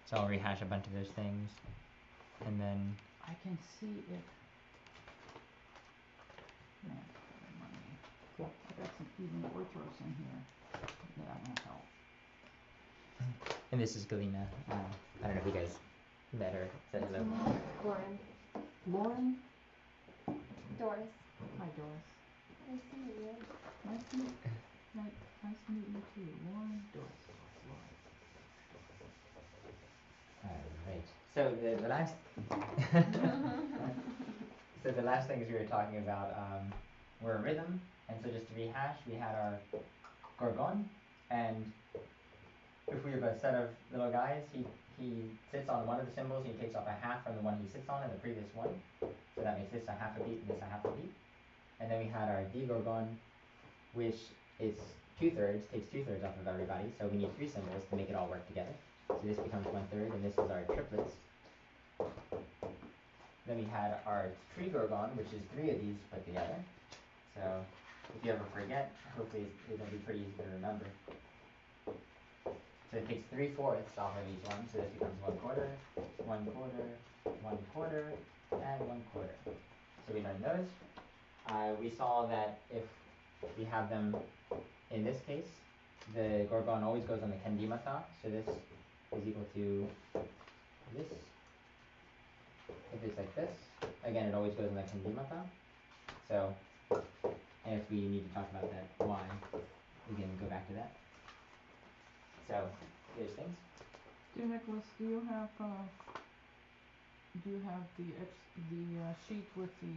So I'll rehash a bunch of those things, and then I can see it. Man, money. cool. I got some even orthros in here. Yeah, that won't help. And this is Galena. I don't know if you guys met her. Said hello. Lauren. Lauren. Doris. Hi, Doris. Nice to meet you. Nice to meet you too. Lauren, Doris, Lauren. Alright. So the last so the last things we were talking about were rhythm, and so just to rehash, we had our gorgon, and if we have a set of little guys, he sits on one of the cymbals and he takes off a half from the one he sits on in the previous one. So that makes this a half a beat and this a half a beat. And then we had our D gorgon, which is 2/3, takes 2/3 off of everybody, so we need 3 cymbals to make it all work together. So this becomes 1/3, and this is our triplets. Then we had our tree gorgon, which is 3 of these put together. So if you ever forget, hopefully it'll be pretty easy to remember. So it takes 3/4 off of each one, so this becomes 1/4, 1/4, 1/4, and 1/4. So we learned those. We saw that if we have them in this case, the gorgon always goes on the kendimata, so this is equal to this. If it's like this, again it always goes on the kendimata. So, and if we need to talk about that why, we can go back to that. So, here's things. Dear Nicholas, do you have the sheet with the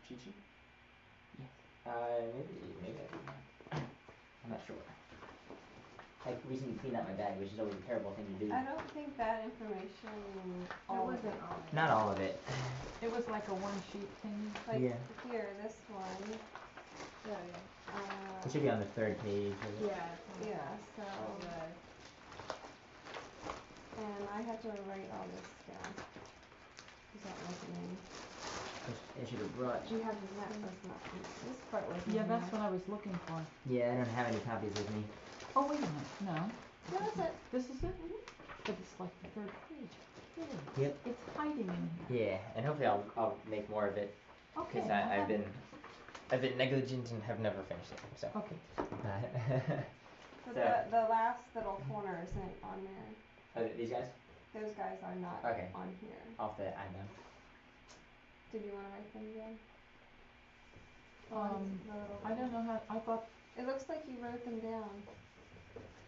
Cheat sheet? Yes. Maybe I do not. I'm not sure. I recently cleaned out my bag, which is always a terrible thing to do. I don't think that information all of wasn't it. on it. Not all of it. It was like a one sheet thing. Like Yeah. here, this one. Oh yeah. It should be on the 3rd page. Yeah, it's on Yeah, so the and I had to write all this down. Cause that wasn't in. I should have brought. Do you have this? That was not in. This part wasn't Yeah, in that's there. what I was looking for. Yeah, I don't have any copies with me. Oh wait a minute, no. No, that's it. This is it? But it's like the 3rd page. Really? Yep. It's hiding in here. Yeah, and hopefully I'll make more of it. Okay. Cause I've been negligent and have never finished it. So. Okay. But So. the last little corner isn't on there. These guys? Those guys are not Okay. on here. I'll have to add them. Did you wanna write them down? I don't know how. I thought It looks like you wrote them down.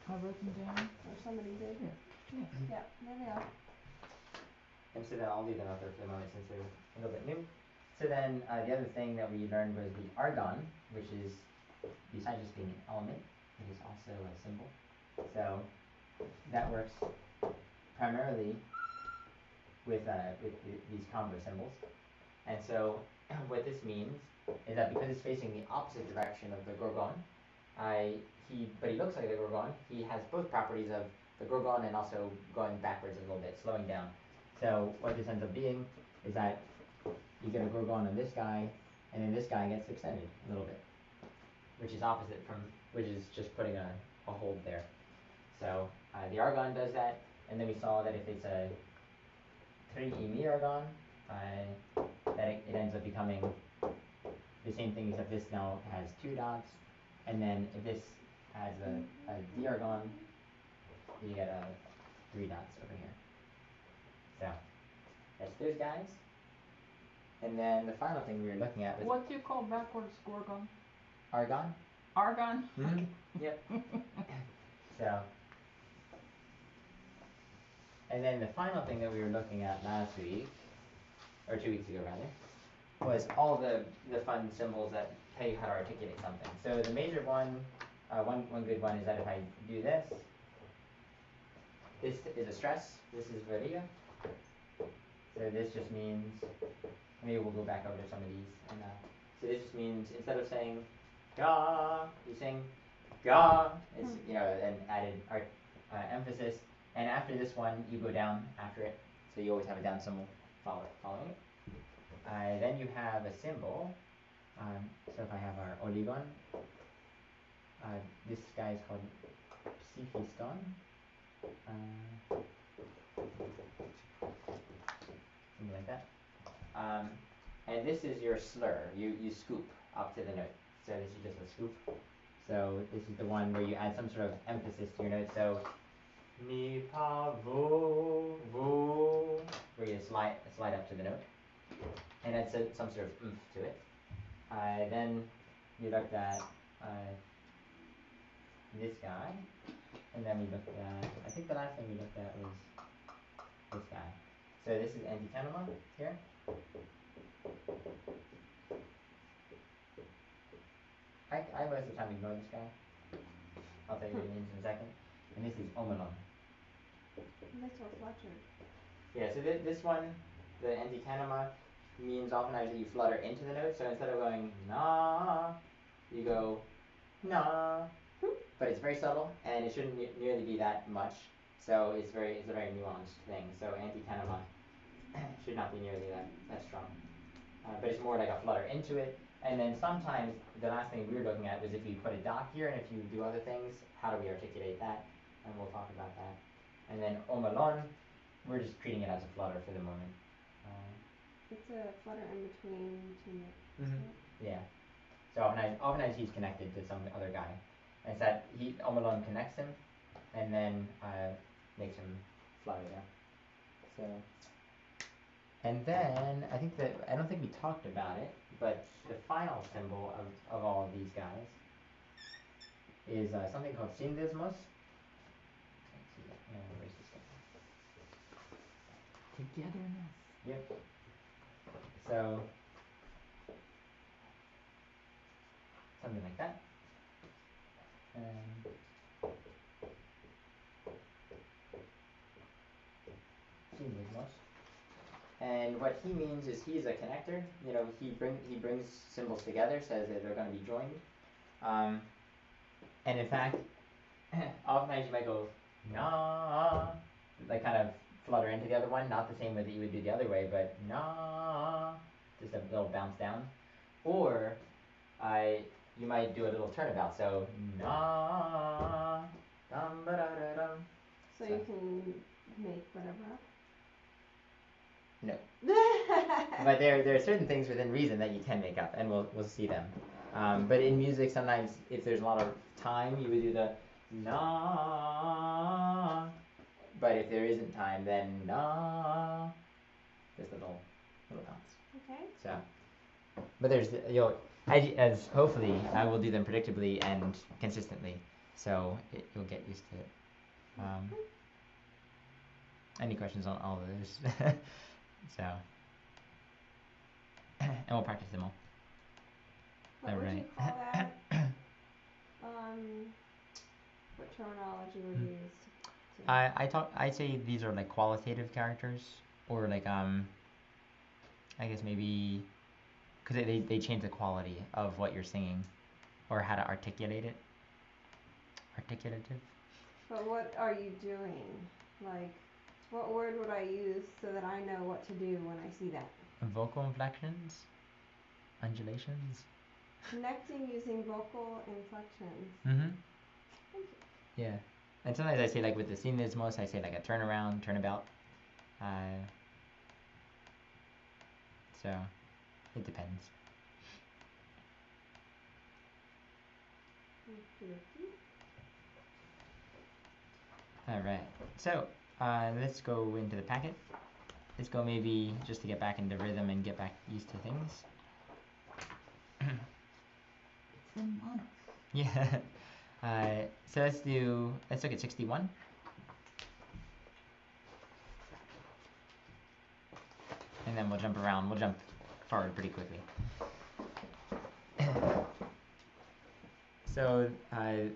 I wrote them down. Or somebody did. Here. Yes. Yep, there they are. And so then I'll leave them out there for the moment since they're a little bit new. So then the other thing that we learned was the argon, which is, besides just being an element, it is also a symbol. So that works primarily with these combo symbols. And so what this means is that because it's facing the opposite direction of the gorgon, but he looks like the gorgon, he has both properties of the gorgon and also going backwards a little bit, slowing down. So what this ends up being is that you get a gorgon on this guy, and then this guy gets extended a little bit, which is just putting a hold there. So the argon does that, and then we saw that if it's a 3 argon, that it ends up becoming the same thing, except this now has 2 dots, and then if this has a D argon, you get 3 dots over here. So that's those guys. And then the final thing we were looking at was What do you call backwards gorgon? argon. Argon? Mm-hmm. Yep. So, and then the final thing that we were looking at last week, or 2 weeks ago rather, was all the fun symbols that tell you how to articulate something. So the major one good one is that if I do this is a stress, this is variga. So this just means, maybe we'll go back over to some of these. And so this just means instead of saying ga, you sing ga. It's an added emphasis. And after this one, you go down after it. So you always have a down symbol following it. Then you have a symbol. So if I have our oligon, this guy is called psiphiston. And this is your slur. You scoop up to the note. So this is just a scoop. So this is the one where you add some sort of emphasis to your note. So mi pa vo vo, where you slide up to the note, and add some sort of oomph to it. Then we looked at this guy, and then we looked at, I think the last thing we looked at was this guy. So this is antitenema here. I most of the time ignore this guy. I'll tell you what it means in a second. And this is omelon. That's so fluttered. Yeah, so this one, the antitenema, means oftentimes that you flutter into the note. So instead of going na, you go na. But it's very subtle, and it shouldn't nearly be that much. So it's a very nuanced thing. So antitenema should not be nearly that strong. But it's more like a flutter into it. And then sometimes the last thing we were looking at was if you put a dot here, and if you do other things, how do we articulate that? And we'll talk about that. And then omelon, we're just treating it as a flutter for the moment. It's a flutter in between two notes. Mm-hmm. Yeah. So oftentimes he's connected to some other guy. And so that omelon connects him, and then makes him flutter there. So. And then I don't think we talked about it, but the final symbol of all of these guys is something called syndesmos. Let's see, where's this guy? Togetherness. Yep. So something like that. Syndesmos. And what he means is he's a connector. You know, he brings symbols together, says that they're going to be joined. And in fact, oftentimes you might go na, like kind of flutter into the other one, not the same way that you would do the other way, but na, just a little bounce down. Or you might do a little turnabout, so na, dum ba da da dum. So you can make whatever up? No. But there are certain things within reason that you can make up, and we'll see them. But in music, sometimes if there's a lot of time, you would do the na. But if there isn't time, then na. Just a little bounce. Okay. So, but there's as hopefully I will do them predictably and consistently, so you'll get used to it. Any questions on all of this? So, and we'll practice them all. What would you call that? What terminology would you use? I'd say these are like qualitative characters, or like I guess maybe, because they change the quality of what you're singing, or how to articulate it. Articulative. But what are you doing? Like, what word would I use so that I know what to do when I see that? Vocal inflections, undulations. Connecting using vocal inflections. Mm-hmm. Thank you. Yeah. And sometimes I say, like with the syndesmos, I say like a turnaround, turnabout. So it depends. Alright. So let's go into the packet. Let's go maybe just to get back into rhythm and get back used to things. It's a month. Yeah. So let's look at 61. And then we'll jump around. We'll jump forward pretty quickly. So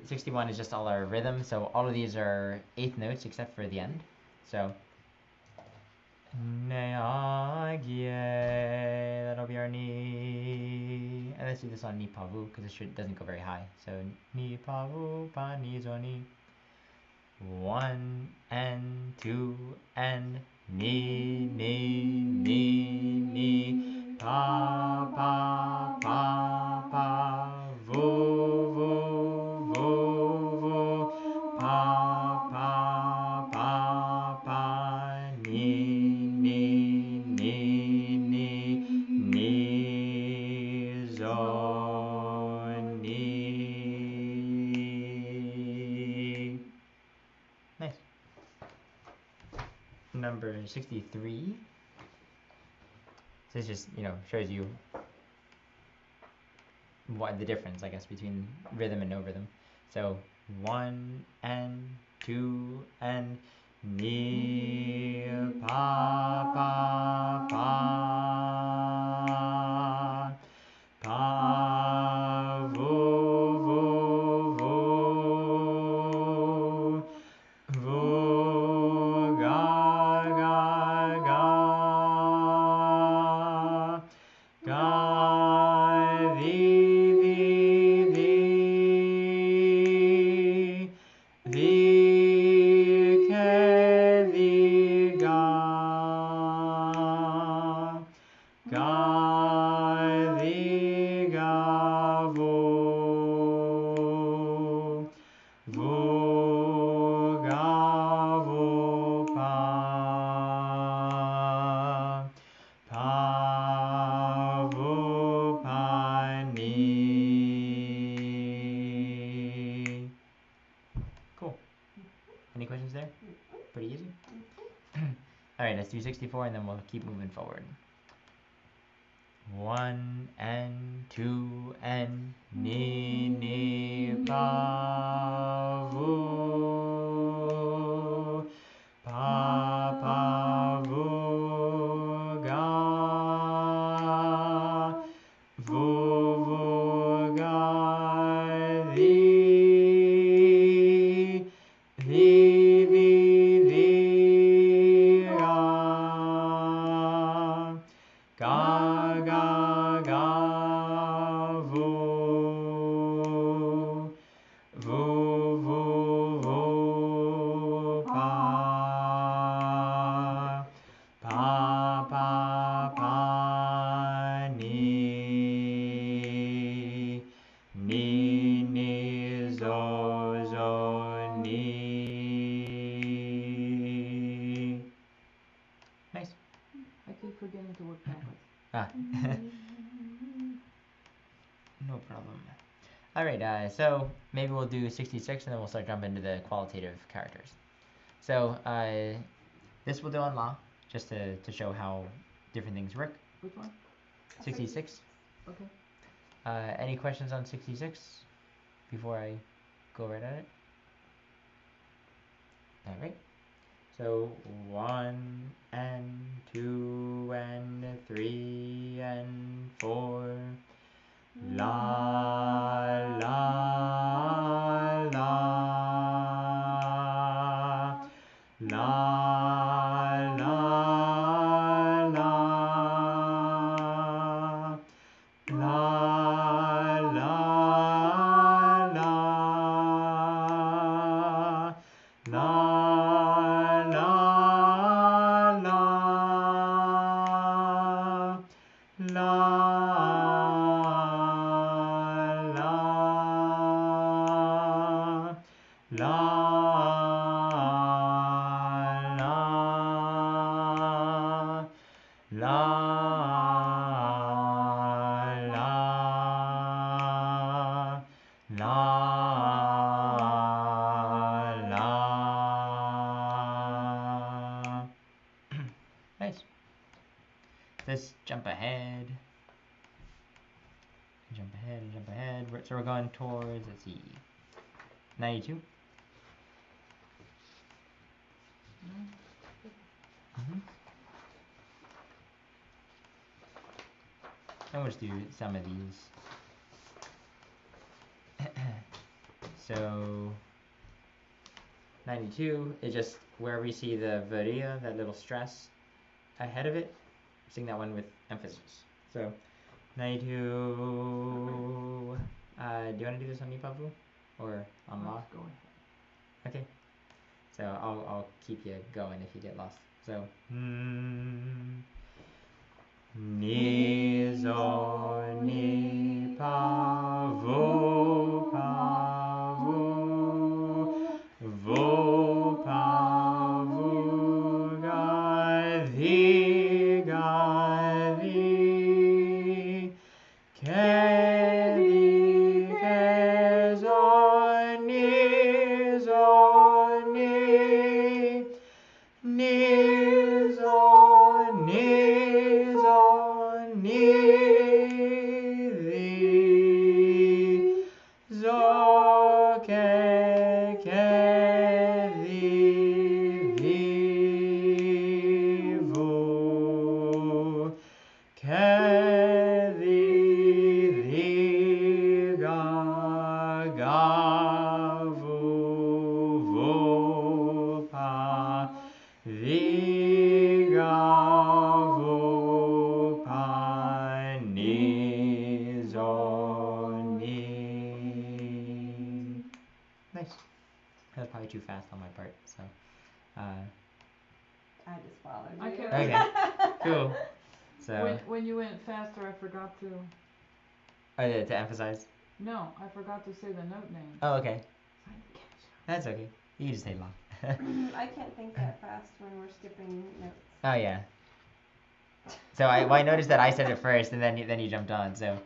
61 is just all our rhythm. So all of these are eighth notes except for the end. So that'll be our ni. And let's do this on ni pavu because it doesn't go very high. So ni pavu pa ni zo ni. 1 and 2 and ni pa pa pa pa vu vu pa pa pa pa ni number 63. So this just, shows you what the difference, I guess, between rhythm and no rhythm. So 1 and 2 and ni pa pa pa pa vo vo vo vo ga ga ga ga di Cool. Any questions there? Pretty easy? Alright, let's do 64 and then we'll keep moving forward. 1 and 2 and ni ni pa vo pa pa vo ga vo ga di ga ga ga vo vo vo vo pa pa pa pa ni ni zo zo ni. Nice. I keep forgetting to work backwards. No problem. Alright, so maybe we'll do 66 and then we'll start jumping into the qualitative characters. So this we'll do on La, just to show how different things work. Which one? 66. Okay. Any questions on 66 before I go right at it? Alright. So 1 and 2 and 3 and 4. La la la la la la la la la la la la la la la la. Nice. Let's jump ahead. Jump ahead. So we're going towards, let's see, 92. And we'll just do some of these. So 92 is just wherever you see the varia, that little stress ahead of it, sing that one with emphasis. So 92. Do you want to do this on Nipavu or on La? Go ahead. Okay. So I'll keep you going if you get lost. So ni zo ni pa vo vo pa vo ga di ke zo ni ni Vigavu pa ni zo ni. Nice. That was probably too fast on my part, so. I just followed I you. can't- Okay. Cool. So. When you went faster, I forgot to. To emphasize. No, I forgot to say the note name. Oh, okay. That's okay. You can just say la. I can't think that fast when we're skipping notes. Oh yeah. So I noticed that I said it first, and then you jumped on. So,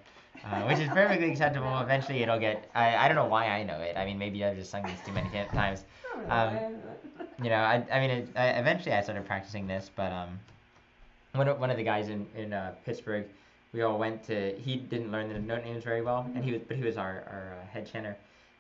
which is perfectly acceptable. Eventually, it'll get. I don't know why I know it. I mean, maybe I've just sung this too many times. You know, eventually I started practicing this, but one of the guys in Pittsburgh, we all went to. He didn't learn the note names very well, and he was our head chanter,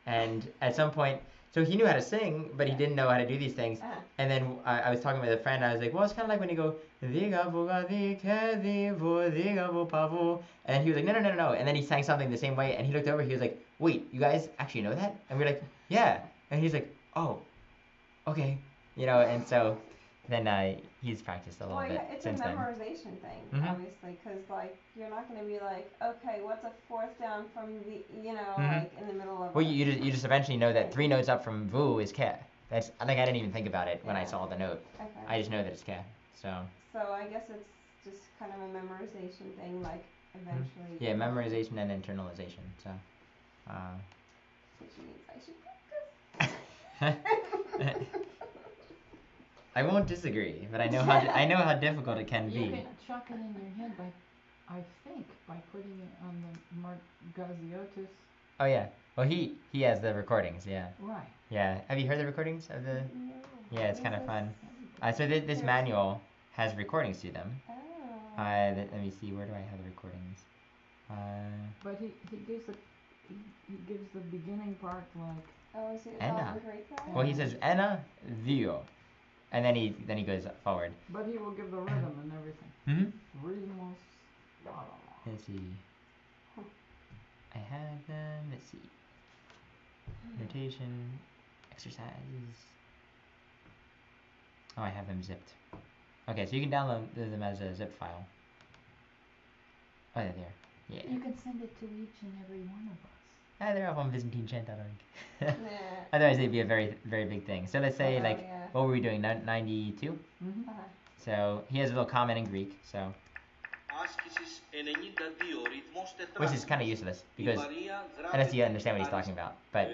and at some point. So he knew how to sing, but he didn't know how to do these things. And then I was talking with a friend. I was like, well, it's kind of like when you go, diga vuga di ke di vu diga vu pa vu. And he was like, no. And then he sang something the same way. And he looked over. He was like, wait, you guys actually know that? And we were like, yeah. And he's like, oh, okay. You know, and so then he's practiced a little bit It's since a then. memorization thing, Mhm. obviously, because like you're not going to be like, okay, what's a fourth down from the, Mhm. like in the middle of. Well, you just eventually know that 3 notes up from vu is ke. That's I didn't even think about it when I saw the note. Okay. I just know that it's ke. So. So I guess it's just kind of a memorization thing, like eventually. Yeah, memorization and internalization. So. Which means I should practice. I won't disagree, but I know how difficult it can You be. can chuck it in your head I think by putting it on the Margaziotis. Oh yeah. Well, he has the recordings. Yeah. Right. Yeah. Have you heard the recordings of the? No. Yeah, it's kind of fun. So this manual has recordings to them. Oh. Let me see. Where do I have the recordings? But he gives the beginning part like. Oh, is it Enna. great though? Well, he says Enna Dio, and then he goes forward. But he will give the rhythm and everything. Mhm. Ritmos. Let's see. I have them. Let's see. Notation, exercises. Oh, I have them zipped. Okay, so you can download them as a zip file. Oh, they're there. Yeah. You can send it to each and every one of us. They're up on ByzantineChant.org. Nah. Otherwise, it'd be a very, very big thing. So let's say, Yeah. what were we doing? 92? Mm-hmm. So he has a little comment in Greek, so. Which is kind of useless, because unless you understand what he's talking about. But.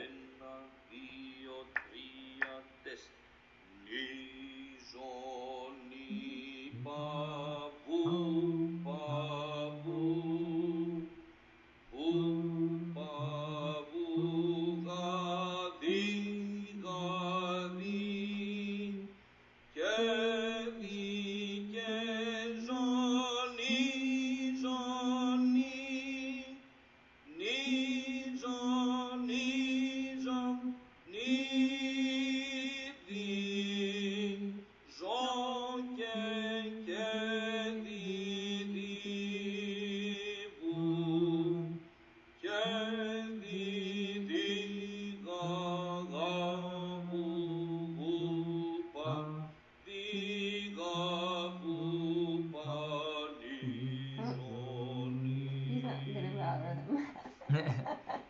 He's not gonna go out rhythm.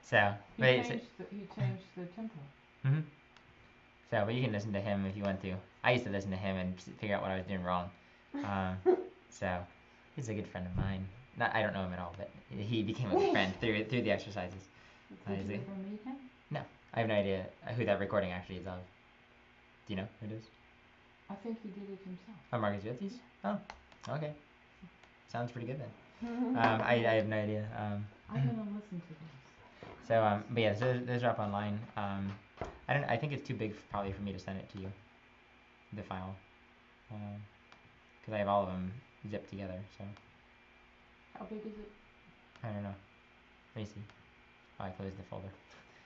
So, He changed the tempo. Mhm. So, but you can listen to him if you want to. I used to listen to him and figure out what I was doing wrong. So, he's a good friend of mine. I don't know him at all, but he became a good friend through the exercises. Did you ever meet him? No, I have no idea who that recording actually is of. Do you know who it is? I think he did it himself. Oh, Marcus Yotis? Oh, okay. Sounds pretty good then. I have no idea. I'm gonna listen to this. So, but yeah, so those are up online. I think it's too big probably for me to send it to you, the file, because I have all of them zipped together. So How big is it? I don't know. Let me see. Oh, I closed the folder.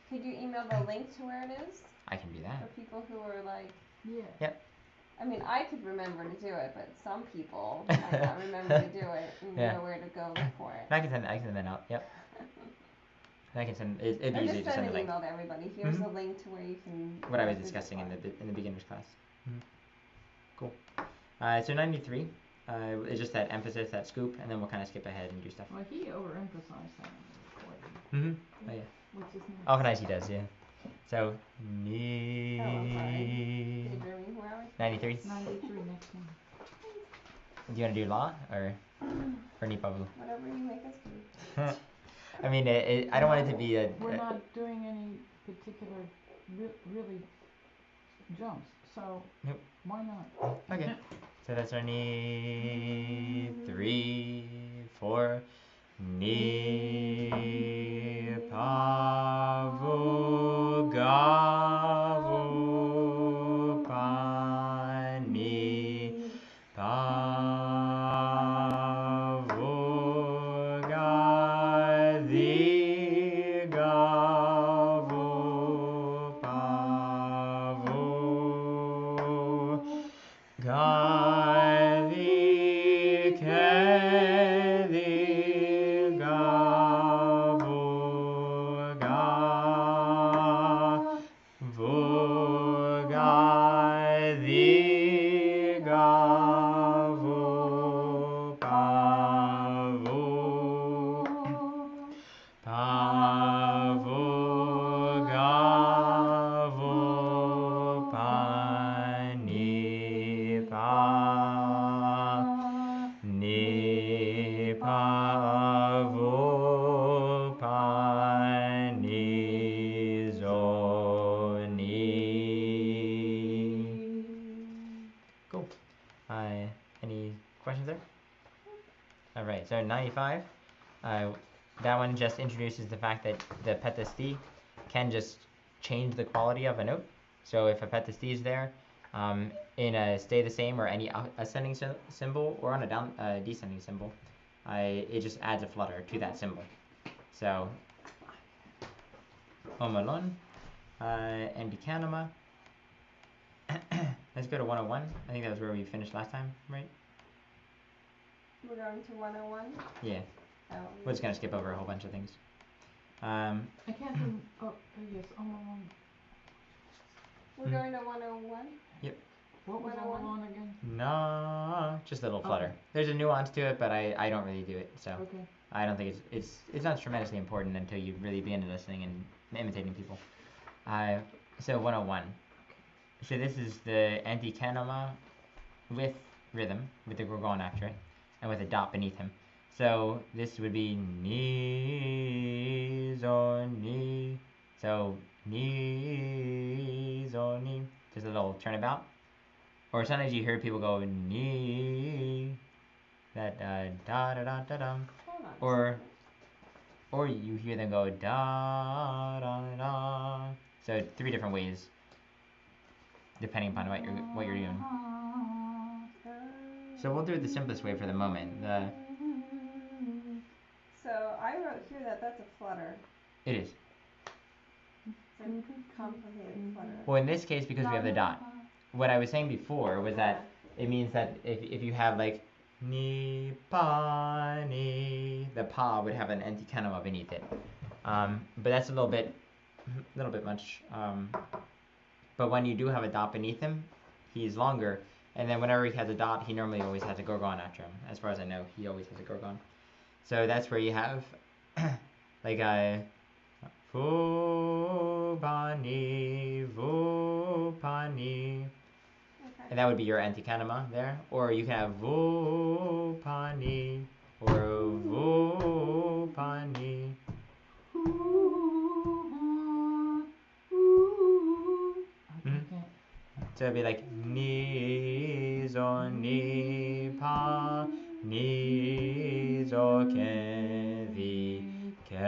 Could you email the link to where it is I can do for that. people who are like? Yeah. Yep. I mean, I could remember to do it, but some people might not remember to do it and Yeah. know where to go look for it. I can send that out. Yep. I can send. It'd be Or easy just to send send the an link. email to everybody. Here's Mhm. the link to where you can. What I was visit discussing in one. the beginner's class. So 93 is just that emphasis, that scoop, and then we'll kind of skip ahead and do stuff. Well, he overemphasized that in the recording, Mm-hmm. Oh, yeah. which is nice. Oh, nice, he does, yeah. So, Oh, I'm sorry. Daydreaming, where are we? 93. 93 next one. Do you want to do la or nipavu? Whatever you make us do. I mean, I don't want it to be a. We're not doing any particular really jumps, so Nope. why not? Okay. So that's our ni 3, 4. Ni pavu gavu pa ni pavu ga di gavu pavu ga di ke di gavu ga vu ga di gavu pavu pavu gavu pa ni pavu pa ni zo ni. Cool. Any questions there? All right. So 95. That one just introduces the fact that the petasti can just change the quality of a note. So if a petasti is there, in a stay the same or any ascending symbol or on a descending symbol, it just adds a flutter to that symbol. So omalon and dikanama. Let's go to 101. I think that was where we finished last time, right? We're going to 101? Yeah. Oh, We're just gonna skip over a whole bunch of things. I can't do. Oh, yes. We're going to 101? What was 101? on again? No, just a little flutter. Okay. There's a nuance to it, but I don't really do it. So Okay. I don't think it's not tremendously important until you really begin listening and imitating people. So 101. So this is the antikanama with rhythm, with the gorgon after it, and with a dot beneath him. So this would be ni zo ni. So ni zo ni. Just a little turnabout. Or sometimes you hear people go ni. That da da da da dum. Hold on. Or you hear them go da da da. So 3 different ways, depending upon what you're doing. So we'll do it the simplest way for the moment. So I wrote here that that's a flutter. It is. It's a complicated flutter. Well, in this case, because we have the dot. What I was saying before was that it means that if you have like ni pa ni, the pa would have an antikanama beneath it. But that's a little bit much. But when you do have a dot beneath him, he's longer. And then whenever he has a dot, he normally always has a gorgon after him. As far as I know, he always has a gorgon. So that's where you have like a fu bani vu pani. Okay. And that would be your antikanama there. Or you can have vu pani or vu pani. Okay. So it'd be like ni zo ni pa ni zo ke vi ke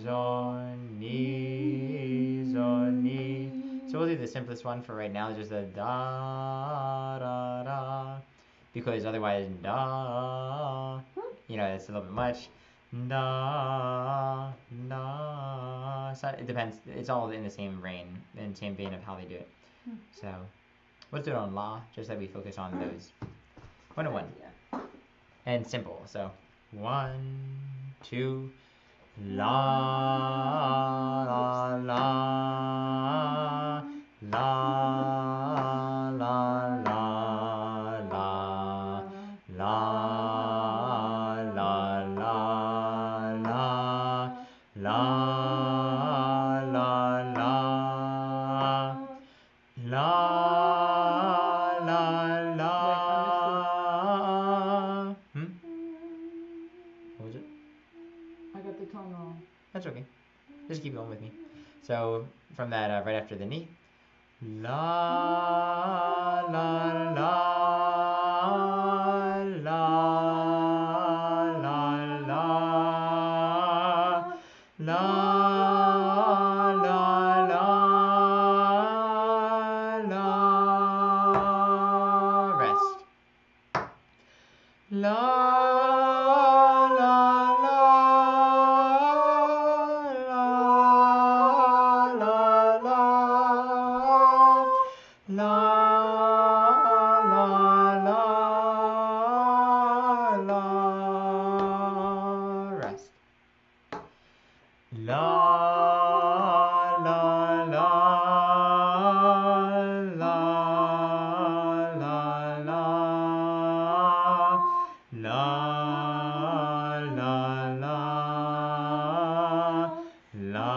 zo ni zo ni. So we'll do the simplest one for right now, just a da da da, because otherwise da, it's a little bit much. Da da. So it depends. It's all in the same vein of how they do it. So let's do it on la, just that we focus on those. 101. Yeah. And simple. So 1, 2, la la la la la la la. What was it? I got the tone wrong. That's okay. Just keep going with me. So from that, right after the ni. La la la la la la la la la rest. La la la la la la la la rest. La la la la la la la la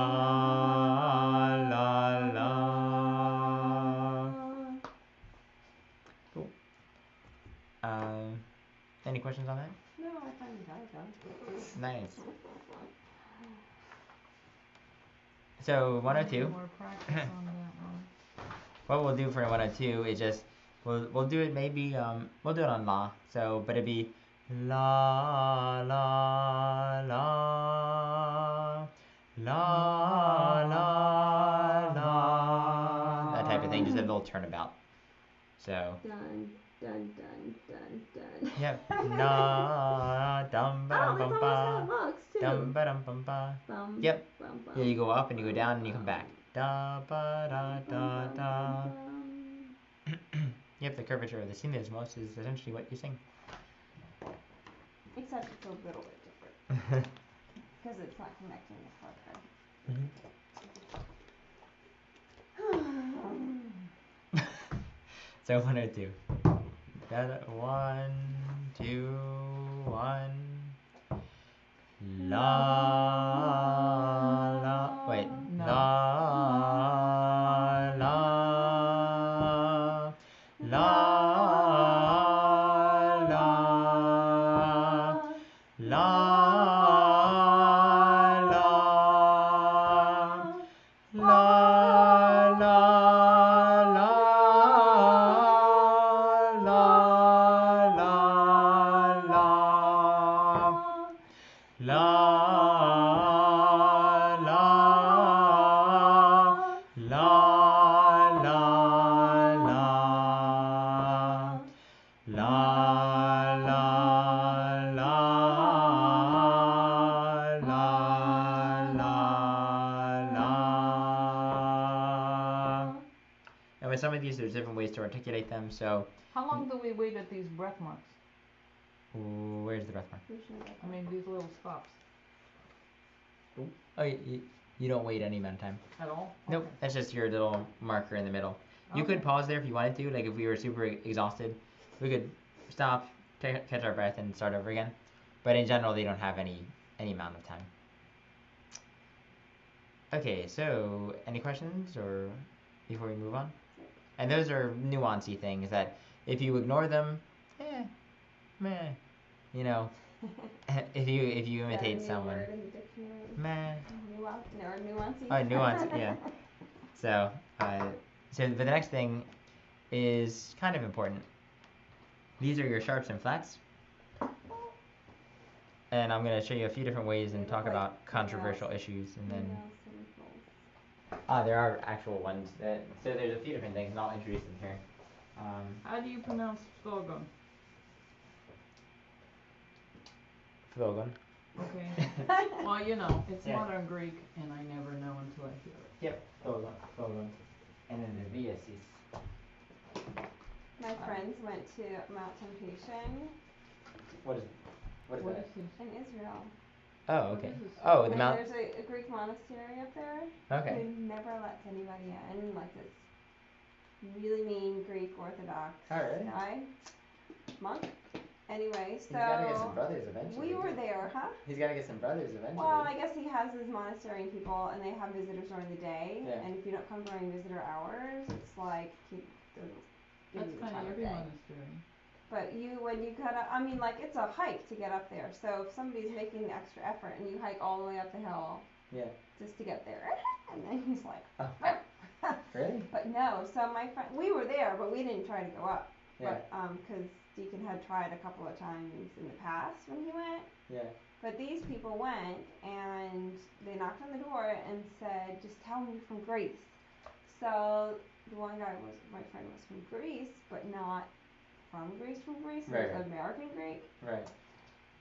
la la la. Cool. Any questions on that? No, I find the diagram. Nice. So 102. More practice on that one. What we'll do for 102 is just we'll do it maybe we'll do it on la. So but it'd be la la la la la la, that type of thing, just a little turnabout. So Dun dun dun dun dun. yep. Na dum ba dum bum Oh, that's almost how it ba looks too. dum ba dum bum ba. Bum, Yep. bum, bum, Yeah, you go up and you go down and you come back. Da ba da da da. Yep, the curvature of the syndesmos is essentially what you sing. Except it's a little bit different because it's not connecting the hard. So 102. 1, 2, 1. La la. Wait. No. La la la la la la la la la la la la And with some of these, there's different ways to articulate them. So, How long do we wait at these breath marks? where's the breath mark? I mean, these little stops. Oh, you don't wait any amount of time. At all? Nope, Okay. that's just your little marker in the middle. You could Okay. pause there if you wanted to. Like if we were super exhausted, we could stop, catch our breath, and start over again. But in general, they don't have any amount of time. Okay, so any questions or before we move on? And those are nuancy things that if you ignore them, meh, you know. if you imitate someone, Word in the dictionary. meh. Nuance. Oh, nuance, yeah. So, but the next thing is kind of important. These are your sharps and flats. And I'm going to show you a few different ways and talk about controversial issues, and then there are actual ones. So there's a few different things, and I'll introduce them here. How do you pronounce slogan? Slogan. Okay. Well, you know, it's Yeah. modern Greek, and I never know until I hear it. Yep, slogan. And then the VSis. My friends went to Mount Temptation What is What that? is this? in Israel. Oh, okay. What is this? Oh, the And mount. there's a Greek monastery up there. Okay. Who never lets anybody in, like this really mean Greek Orthodox Oh, really? guy, monk. Anyway, He's gotta get some so brothers eventually. we were there, huh? He's gotta get some brothers eventually. Well, I guess he has his monastery and people, and they have visitors during the day. Yeah. And if you don't come during visitor hours, it's like doesn't give That's you the kinda time of day. everyone is doing. But when you gotta, I mean, like, it's a hike to get up there, so if somebody's making the extra effort and you hike all the way up the hill Yeah. just to get there, and then he's like, Oh. Really? but no, so my friend, we were there, but we didn't try to go up. Yeah. But, 'cause Deacon had tried a couple of times in the past when he went. Yeah. But these people went and they knocked on the door and said, just tell me from Greece. So the one guy was, my friend was from Greece, but not from Greece, he Right. was American Greek. Right.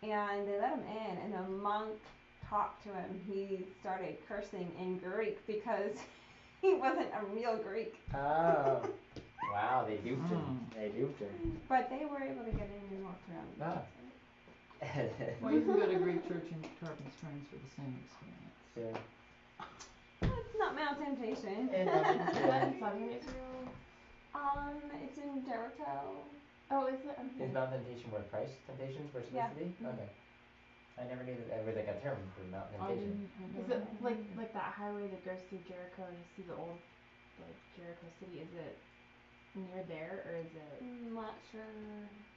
And they let him in and the monk talked to him. He started cursing in Greek because he wasn't a real Greek. Oh. Wow, they duped him. Mm. They duped him. But they were able to get in and walk around. Ah. Well, you can go to Greek church in Tarpon Springs for the same experience. Yeah. It's not Mount Temptation. And, Is that in Southern Israel? It's in Jericho. Oh, is it? Okay. Is Mount Temptation where Christ Temptations were supposed Yeah. to be? Mhm. Okay. I never knew that there was like a term for Mount I Temptation. didn't. Is it like that highway that goes through Jericho and you see the old like Jericho City? Is it near there or is it? Not sure.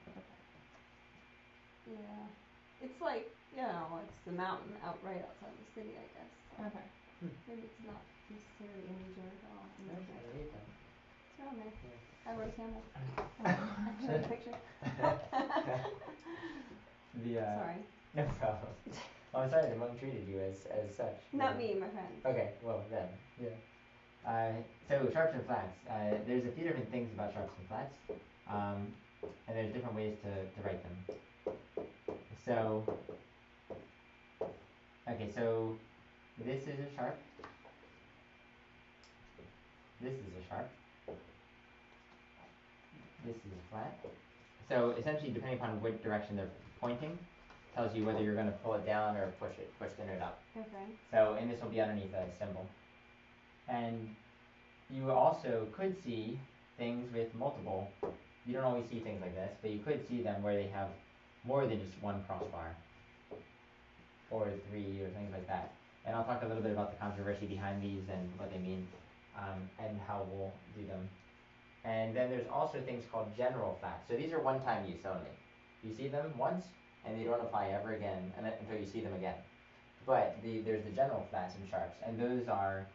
Okay. Yeah. It's like, it's the mountain right outside the city, I guess. Okay. Maybe it's not necessarily in Jericho. That's really good. It's around there. Yeah. I wrote a sample. I wrote a picture. Sorry. No problem. Well, I'm sorry the monk treated you as such. Not me, my friend. Okay, well then, yeah. So sharps and flats. There's a few different things about sharps and flats, and there's different ways to write them. So, okay, so this is a sharp. This is a sharp. This is a flat. So essentially, depending upon which direction they're pointing, tells you whether you're going to pull it down or push the note up. Okay. So, and this will be underneath a symbol. And you also could see things with multiple. You don't always see things like this, but you could see them where they have more than just one crossbar, or three, or things like that. And I'll talk a little bit about the controversy behind these and what they mean, and how we'll do them. And then there's also things called general flats. So these are one-time use only. You see them once, and they don't apply ever again until you see them again. But there's the general flats and sharps, and those are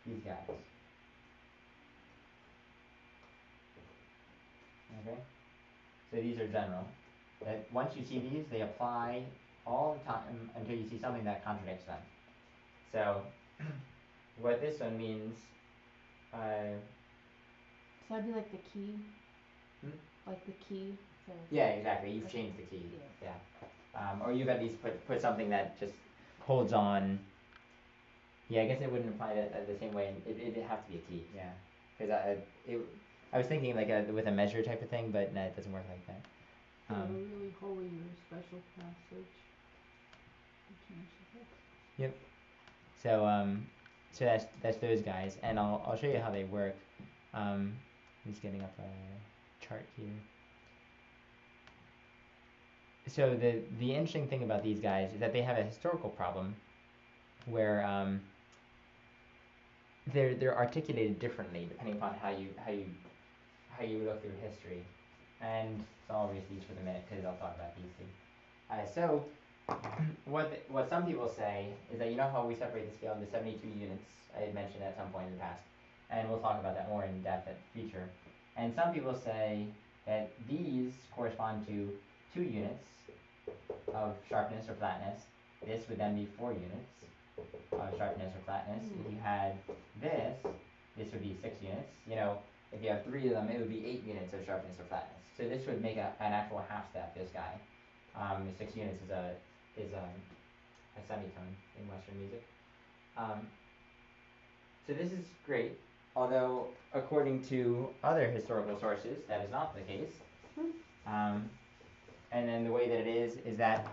these guys. Okay? So these are general. That once you see these, they apply all the time until you see something that contradicts them. So what this one means, So that'd be like the key. Like the key. So yeah, exactly. You've changed the key. Yeah. Or you've at least put something that just holds on. Yeah, I guess it wouldn't apply the same way. It'd have to be a key. Yeah. Because I was thinking like with a measure type of thing, but no, it doesn't work like that. A really holy or special passage. Yep. So that's those guys, and I'll show you how they work. I'm just getting up a chart here. So the interesting thing about these guys is that they have a historical problem, where they're articulated differently depending upon how you look through history, and so I'll erase these for the minute because I'll talk about these two. So what some people say is that you know how we separate the scale into 72 units. I had mentioned at some point in the past, and we'll talk about that more in depth at the future. And some people say that these correspond to 2 units of sharpness or flatness. This would then be 4 units of sharpness or flatness. If you had this would be 6 units. If you have 3 of them, it would be 8 units of sharpness or flatness. So this would make an actual half step. This guy, 6 units is a semitone in Western music. So this is great, although according to other historical sources, that is not the case. And then the way that it is that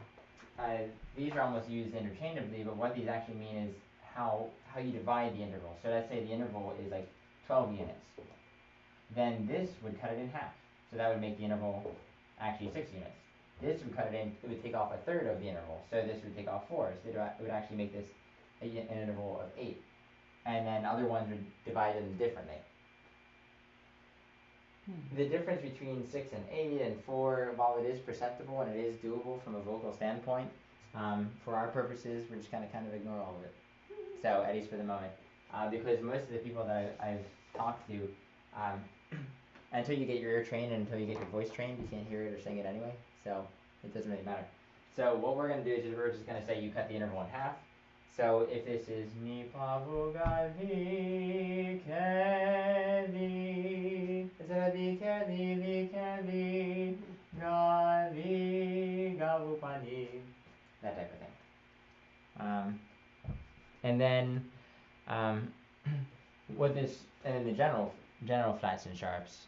these are almost used interchangeably, but what these actually mean is how you divide the interval. So let's say the interval is like 12 units. Then this would cut it in half. So that would make the interval actually 6 units. This would cut it in, it would take off a third of the interval. So this would take off 4. So it would actually make this an interval of 8. And then other ones would divide them differently. the difference between 6 and 8 and 4, while it is perceptible and it is doable from a vocal standpoint, for our purposes, we're just gonna kind of ignore all of it. So, at least for the moment. Because most of the people that I've talked to, until you get your ear trained and until you get your voice trained, you can't hear it or sing it anyway. So, it doesn't really matter. So, what we're gonna do is we're just gonna say you cut the interval in half. So, if this is mi fa vo ga li ke li, instead of li ke li ga li ga vu pa ni, that type of thing. And then what this, and then the general flats and sharps,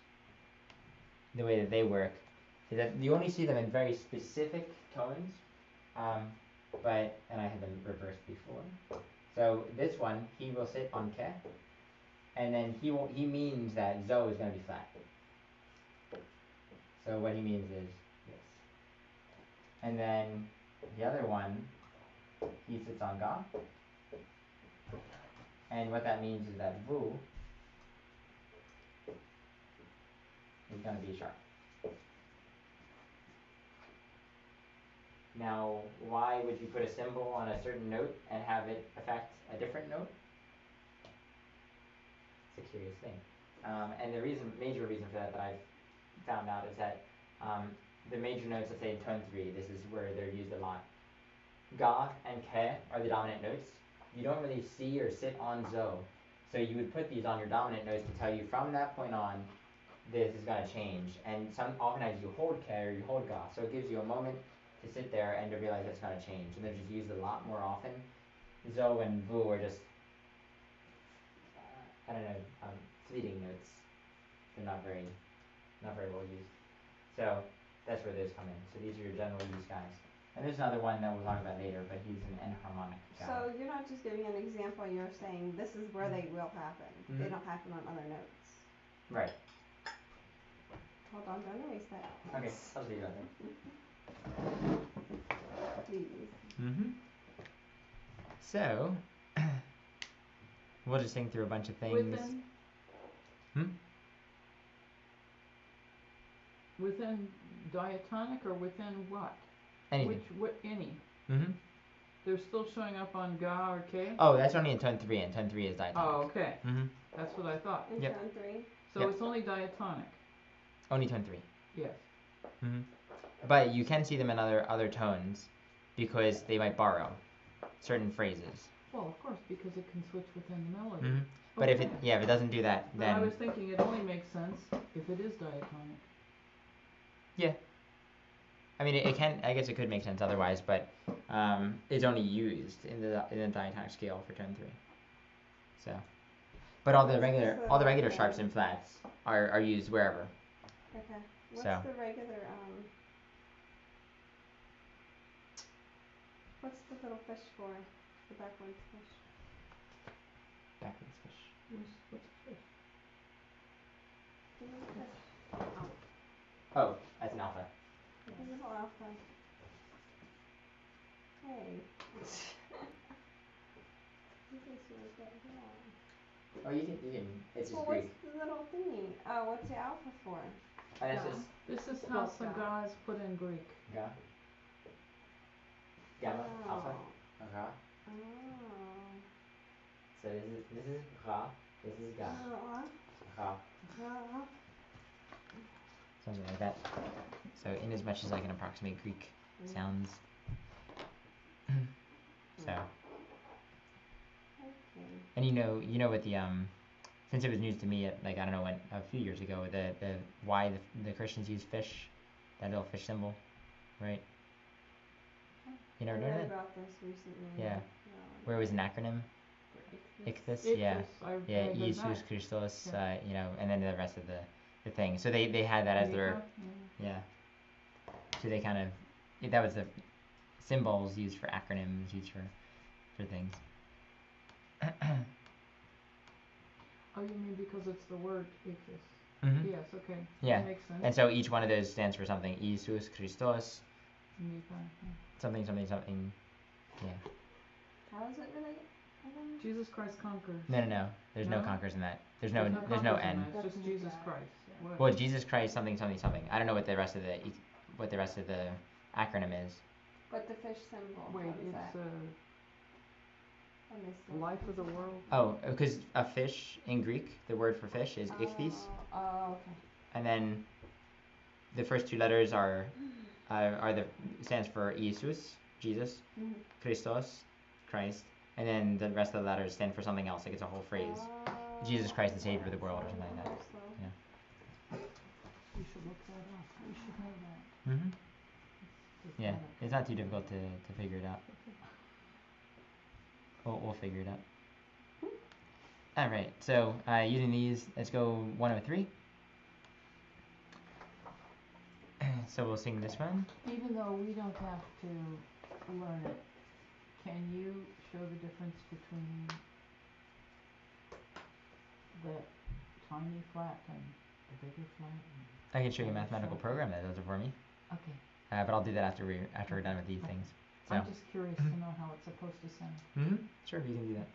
the way that they work is that you only see them in very specific tones, but, and I had them reversed before. So this one, he will sit on ke, and then he means that zo is going to be flat. So what he means is this. And then the other one, he sits on ga, and what that means is that vu is going to be sharp. Now, why would you put a symbol on a certain note and have it affect a different note? It's a curious thing. And the major reason for that I've found out is that the major notes, let's say in tone 3, this is where they're used a lot. Ga and ke are the dominant notes. You don't really see or sit on zo. So you would put these on your dominant notes to tell you from that point on, this is going to change. And oftentimes you hold ke or you hold ga. So it gives you a moment to sit there and to realize it's going to change. And they're just used a lot more often. Zo and vu are just, I don't know, fleeting notes. They're not very well used. So that's where those come in. So these are your general use guys. And there's another one that we'll talk about later, but he's an enharmonic guy. So you're not just giving an example, you're saying this is where they will happen. They don't happen on other notes. Right. Hold on, don't erase that. Okay, I'll leave it out there. Please. So, we'll just think through a bunch of things. Within diatonic or within what? Anything. Any. They're still showing up on ga or ke? Oh, that's only in tone 3, and tone 3 is diatonic. Oh, okay. That's what I thought. In tone 3? So it's only diatonic? Only tone 3. Yes. But you can see them in other tones because they might borrow certain phrases. Well, of course, because it can switch within the melody. But if it doesn't do that, but then I was thinking it only makes sense if it is diatonic. Yeah. I mean, it can. I guess it could make sense otherwise, but it's only used in the diatonic scale for tone 3. So, but all the regular sharps and flats are used wherever. Okay. What's So. the regular what's the little fish for? The backwards fish. Backwards fish. What's fish? The little fish. Oh, that's an alpha. The little alpha. Hey. You just wrote that down. Oh, you can. It's just Well, Greek. what's the little thingy? Oh, what's the alpha for? And it's Ga. just This is how saga is put in Greek. ga. Gamma, alpha, ra. Oh. So this is ra. This is ga. Ra. Something like that. So in as much as I can approximate Greek sounds. So. Okay. And you know what the since it was news to me, like I don't know when a few years ago, the why the Christians use fish, that little fish symbol, right? You never I know read that? about this recently. Yeah. No, Where it was an acronym. Ichthus, yeah, Jesus Christos, and then the rest of the thing. So they had that as their, So they kind of, that was the symbols used for acronyms, used for things. Oh, you mean because it's the word ichthus? Yes, okay. Yeah. That makes sense. And so each one of those stands for something. Jesus Christos. Something. Yeah. How is it related? Jesus Christ conquers. No. There's no conquers in that. There's no conquers in N. that. It's just Jesus Christ. Yeah. What? Well, Jesus Christ something something something. I don't know what the rest of the acronym is. But the fish symbol. Wait, how does it's that? On this the life of the world. Oh, because a fish in Greek, the word for fish is ichthys, Oh, okay. and then the first two letters are stands for Jesus, Mhm. Christos, Christ, and then the rest of the letters stand for something else. Like it's a whole phrase. Jesus Christ, the Savior of the world, or something like that. Yeah. We should look that up. We should know that. Mhm. It's Yeah, pathetic. it's not too difficult to figure it out. We'll figure it out. All right. So using these, let's go 103. So we'll sing this one. Even though we don't have to learn it, can you show the difference between the tiny flat and the bigger flat? I can show you a mathematical program that does it for me. Okay. But I'll do that after we're done with these things. So. I'm just curious to know how it's supposed to sound. Sure, you can do that.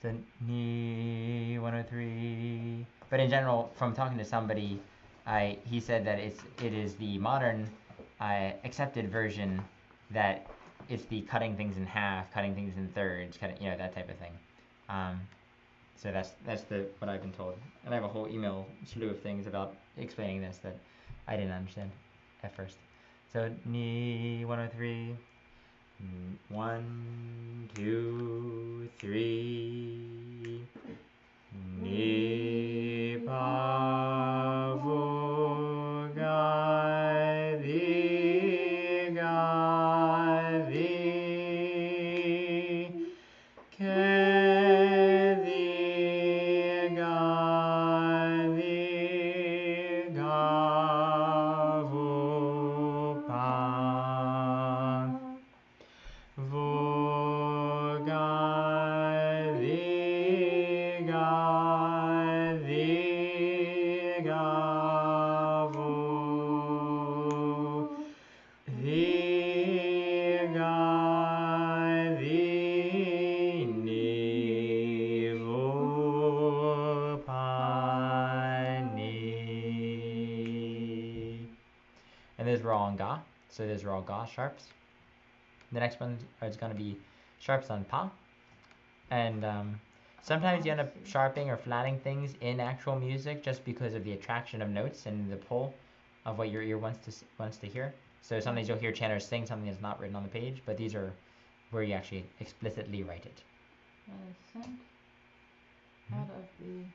So Ni 103. But in general, from talking to somebody, he said that it is the modern accepted version that it's the cutting things in half, cutting things in thirds, that type of thing. So that's what I've been told, and I have a whole email slew of things about explaining this that I didn't understand at first. So Ni 103. 1, 2, 3. Ni pa vo ga di ke di ga vo pa. Vo ga di ga vo di ga di ni vo pa ni. And those were all on ga, so those are all ga sharps. The next one is going to be sharps on pa. And sometimes you end up sharping or flatting things in actual music just because of the attraction of notes and the pull of what your ear wants to hear. So sometimes you'll hear chanters sing something that's not written on the page, but these are where you actually explicitly write it. Sent out of the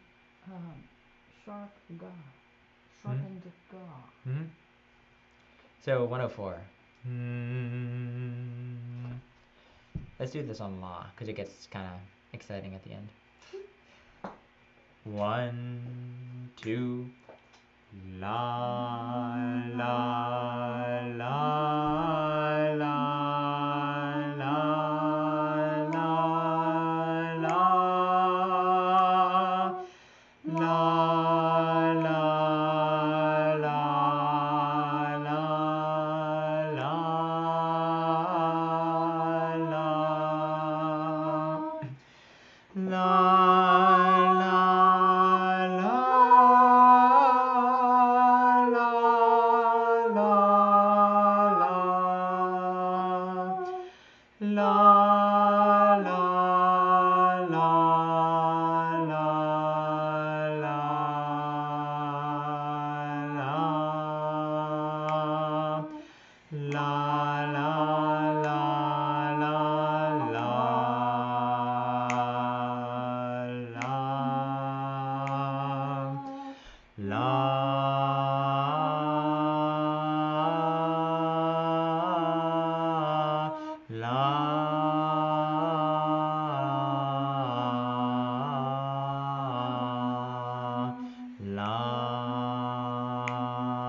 sharp ga, sharpened ga. So 104. Let's do this on la, because it gets kind of exciting at the end. 1, 2, la, la, la, la, la, la, la, la, la,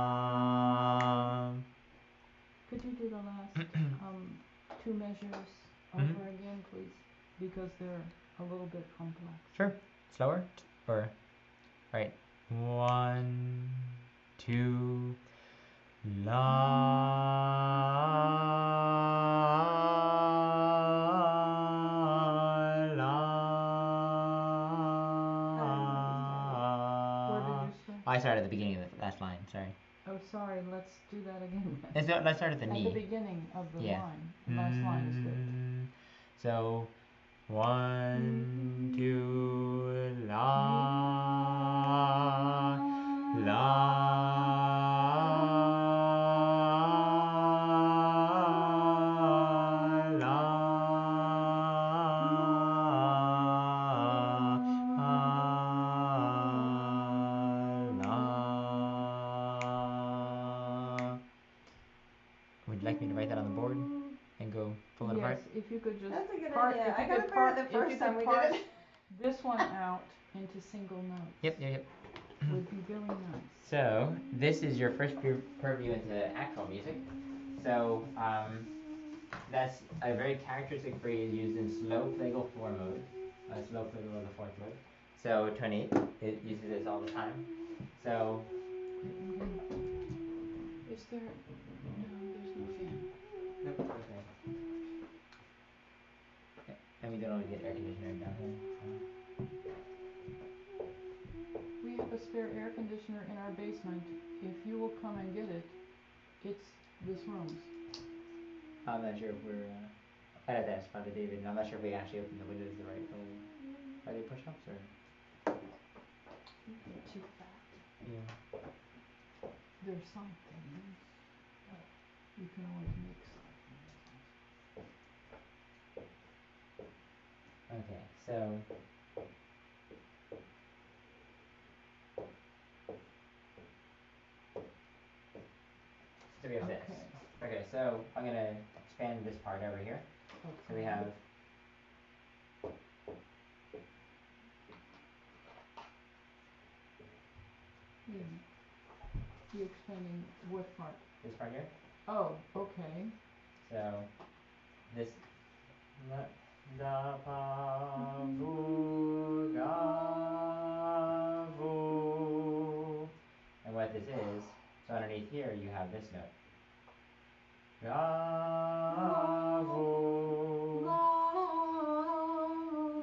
la, Could you do the last two measures over again, please? Because they're a little bit complex. Sure. Slower? Or, right. 1, 2, I started at the beginning of the last line. Sorry. Oh, sorry. Let's do that again. Let's start at the knee. At the beginning of the Yeah. line. The last line is good. So, 1, 2, la, la. Would you like me to write that on the board and go pull it apart? Yes, if you could just That's a good part, idea. if you I got could it part, better the if you first time could we parse did it. this one out into single notes. Yep. Would be really nice. So, this is your first purview into actual music. So, that's a very characteristic phrase used in slow plagal 4 mode. Slow plagal of the 4th mode. So, tone 8, it uses this all the time. So, Is there? No, there's no fan. nope, okay. And we don't always get air conditioner down here. So. We have a spare air conditioner in our basement. If you will come and get it, it's this room's. I'm not sure if we're. I'd have to ask Father David, and I'm not sure if we actually open the windows the right way. Are they push-ups or? Too fat. Yeah. There's something. You can always make something. Okay, so. So we have this. Okay, so I'm gonna expand this part over here. Okay. So we have. You expanding what part? This part here. Oh, okay. So this. Da pa vu ga vu. And what this is, so underneath here you have this note. Ga vu.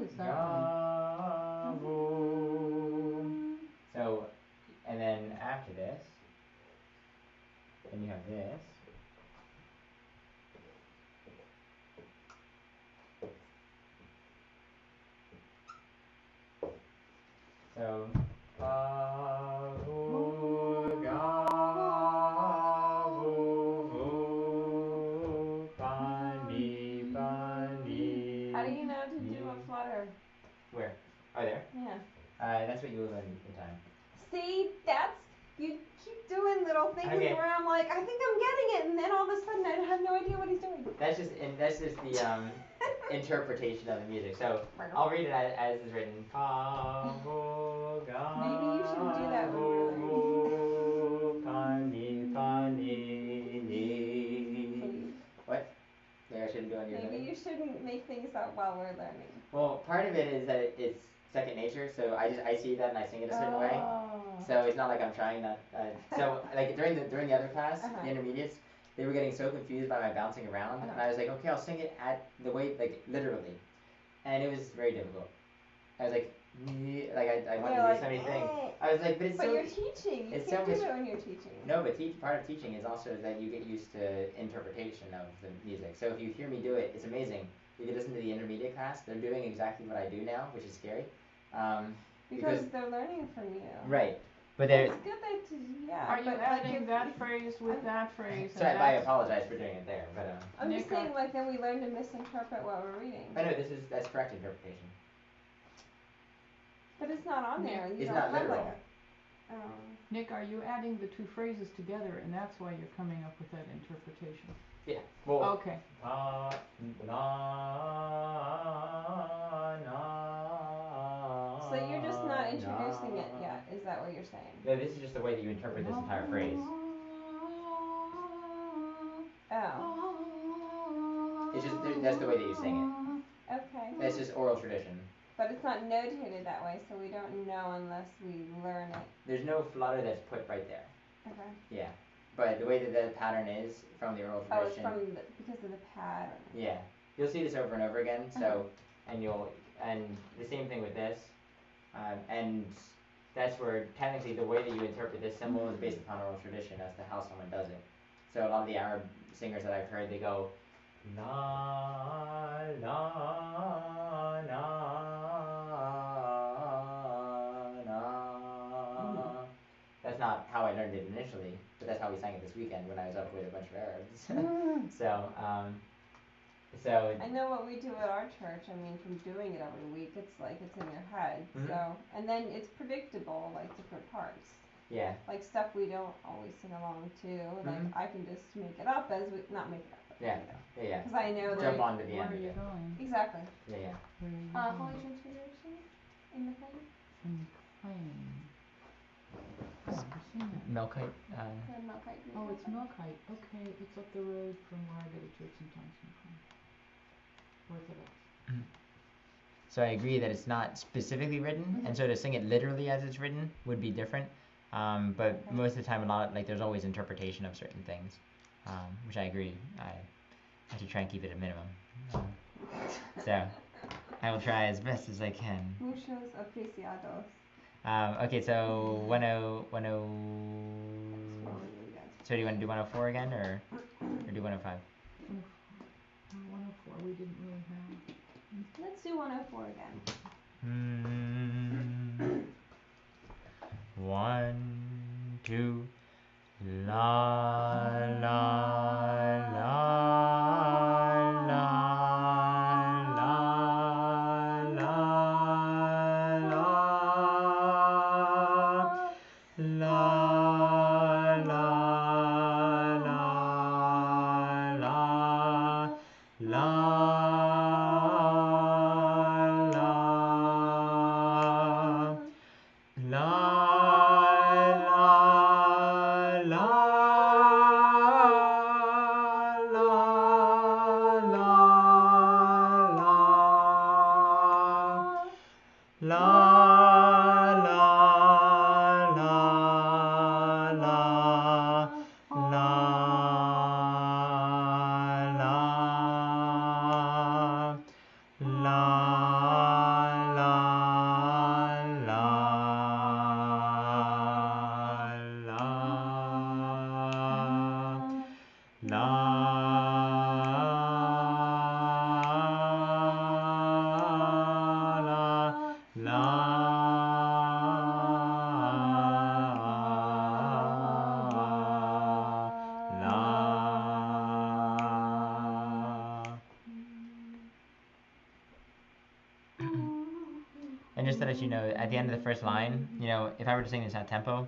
Is that Ga vu. So, and then after this, then you have this. So, pa vu ga vu vu pa ni pa ni. How do you know to do a flutter? Where? Oh, there. Yeah. That's what you will learn in time. See, you keep doing little things Okay. where I'm like, I think I'm getting it, and then all of a sudden I have no idea what he's doing. That's just the interpretation of the music. So I'll read it as is written. Pa vo ga. Maybe you shouldn't do that when we're learning. Pa ni ni. Please. What? Maybe I shouldn't do on your Maybe you shouldn't make things up while we're learning. Well, part of it is that it's second nature, so I see that and I sing it a certain way. So it's not like I'm trying not. So like during the other class, the intermediates, they were getting so confused by my bouncing around, and I was like, okay, I'll sing it at the way, like literally, and it was very difficult. I was like, I wanted to do so many things. I was like, but it's But so. you're teaching. You can't do it when you're teaching. No, but part of teaching is also that you get used to interpretation of the music. So if you hear me do it, it's amazing. If you listen to the intermediate class, they're doing exactly what I do now, which is scary. Because they're learning from you. Right. But they're. It's good that Are you adding that phrase with that phrase? So I apologize for doing it there, but I'm just saying, like, then we learn to misinterpret what we're reading. I know that's correct interpretation. But it's not on there. You it's don't not have literal. like Nick, are you adding the two phrases together, and that's why you're coming up with that interpretation? Yeah. Well. Okay. Na na. So you're just not introducing it yet. Is that what you're saying? No, this is just the way that you interpret this entire phrase. Oh. It's just that's the way that you sing it. Okay. That's just oral tradition. But it's not notated that way, so we don't know unless we learn it. There's no flutter that's put right there. Okay. Yeah. But the way that the pattern is from the oral tradition. Oh, it's because of the pattern. Yeah. You'll see this over and over again. So, and the same thing with this, and that's where technically the way that you interpret this symbol is based upon oral tradition as to how someone does it. So a lot of the Arab singers that I've heard, they go la la la la. That's not how I learned it initially, but that's how we sang it this weekend when I was up with a bunch of Arabs. So I know what we do at our church. I mean, from doing it every week, it's like it's in your head. So, and then it's predictable, like different parts. yeah. Like stuff we don't always sing along to. Like I can just make it up as we not make it up. But Yeah. Yeah. Because I know Jump that on to the Where end are of you it. going? exactly. Yeah, yeah. Where are you Holy going? Transfiguration in the thing. In Plain. Oh, I've seen that. Melkite. The Melkite Green Oh, it's Apple. Milkite. Okay, it's up the road from where I go to church sometimes. Orthodox. So I agree that it's not specifically written, and so to sing it literally as it's written would be different. But most of the time, there's always interpretation of certain things, which I agree. I should try and keep it at minimum. So I will try as best as I can. Muchos apreciados. Okay, so 10. So do you want to do 104 again, or do 105? 104 we didn't really have. Let's do 104 again. 1, 2, la la la la la la la la la la la And just to let you know, at the end of the first line, if I were to sing this at tempo,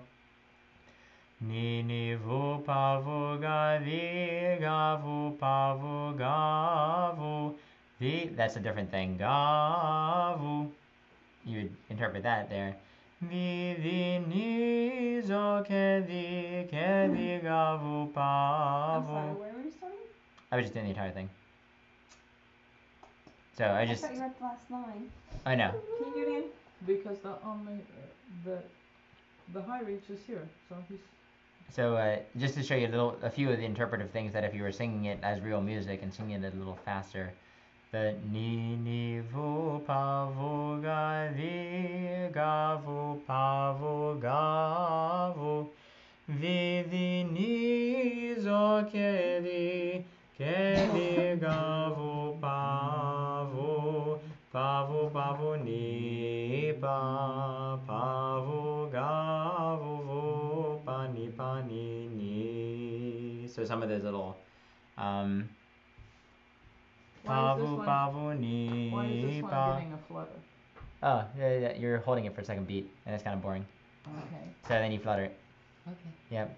ni ni vu pa vu ga vu pa vu ga vu vi, that's a different thing. Ga vu, you would interpret that there. Vi vi ni zo ke di ga vu pa I'm vu. sorry, where were you starting? I was just doing the entire thing. So I thought you were at the last line. I know. Can you do it again? Because the high reach is here, so he's. So just to show you a few of the interpretive things that if you were singing it as real music and singing it a little faster, the ni ni vu pa vu ga vu pa vu ga vu vi ni zo ke di ga vu pa vu ni pa vu ga vu pa ni. So some of those little Why is this one ni getting a flutter? Oh, yeah, you're holding it for a second beat, and it's kind of boring. Okay. So then you flutter it. Okay. Yep.